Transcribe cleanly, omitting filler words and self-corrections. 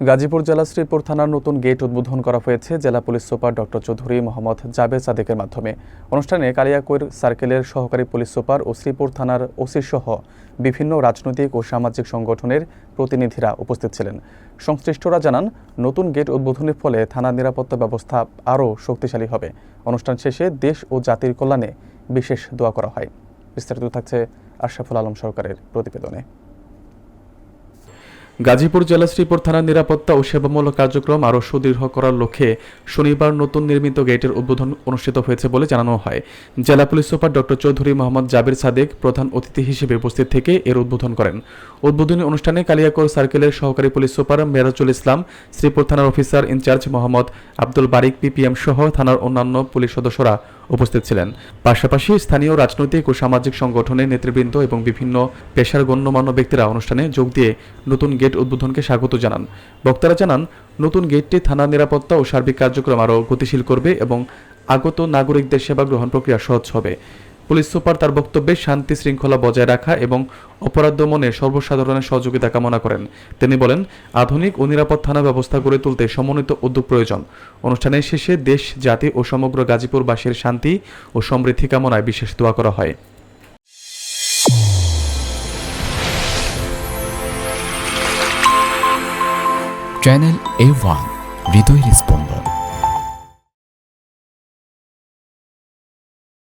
গাজীপুর জেলা শ্রীপুর থানার নতুন গেট উদ্বোধন করা হয়েছে জেলা police super doctor Chowdhury Mohammad Jaber সাদেকের মাধ্যমে। অনুষ্ঠানে কালিয়াকৈর সার্কেলের সহকারী পুলিশ সুপার ও শ্রীপুর থানার ওসি সহ বিভিন্ন রাজনৈতিক ও সামাজিক সংগঠনের প্রতিনিধিরা উপস্থিত ছিলেন। সংশ্লিষ্টরা জানান, নতুন গেট উদ্বোধনের ফলে থানার নিরাপত্তা ব্যবস্থা আরও শক্তিশালী হবে। অনুষ্ঠান শেষে দেশ ও জাতির কল্যাণে বিশেষ দোয়া করা হয়। বিস্তারিত থাকছে আশরাফুল আলম সরকারের প্রতিবেদনে। গাজীপুর জেলা শ্রীপুর থানার নিরাপত্তা ও সেবামূলক কার্যক্রম আরও সুদৃঢ় করার লক্ষ্যে শনিবার নতুন নির্মিত গেটের উদ্বোধন অনুষ্ঠিত হয়েছে বলে জানানো হয়। জেলা police super doctor Chowdhury Mohammad Jaber Sadek প্রধান অতিথি হিসেবে উপস্থিত থেকে এর উদ্বোধন করেন। উদ্বোধনী অনুষ্ঠানে কালিয়াকৈর সার্কেলের সহকারী পুলিশ সুপার মেরাজুল ইসলাম, শ্রীপুর থানার অফিসার ইনচার্জ মোহাম্মদ আব্দুল বারিক পিপিএম সহ থানার অন্যান্য পুলিশ সদস্যরা উপস্থিত ছিলেন। পাশাপাশি স্থানীয় রাজনৈতিক ও সামাজিক সংগঠনের নেতৃবৃন্দ এবং বিভিন্ন পেশার গণ্যমান্য ব্যক্তিরা অনুষ্ঠানে যোগ দিয়ে নতুন গেট উদ্বোধনকে স্বাগত জানান। বক্তারা জানান, নতুন গেটটি থানার নিরাপত্তা ও সার্বিক কার্যক্রম আরও গতিশীল করবে এবং আগত নাগরিকদের সেবা গ্রহণ প্রক্রিয়া সহজ হবে। পুলিশ সুপার তার বক্তব্যে শান্তি শৃঙ্খলা বজায় রাখা এবং অপরাধ দমনে সর্বসাধারণের সহযোগিতা কামনা করেন। তিনি বলেন, আধুনিক ও নিরাপদ থানা ব্যবস্থা গড়ে তুলতে সমন্বিত উদ্যোগ প্রয়োজন। অনুষ্ঠানের শেষে দেশ, জাতি ও সমগ্র গাজীপুরবাসীর শান্তি ও সমৃদ্ধি কামনায় বিশেষ দোয়া করা হয়। চ্যানেল A1 হৃদয়ের স্পন্দন।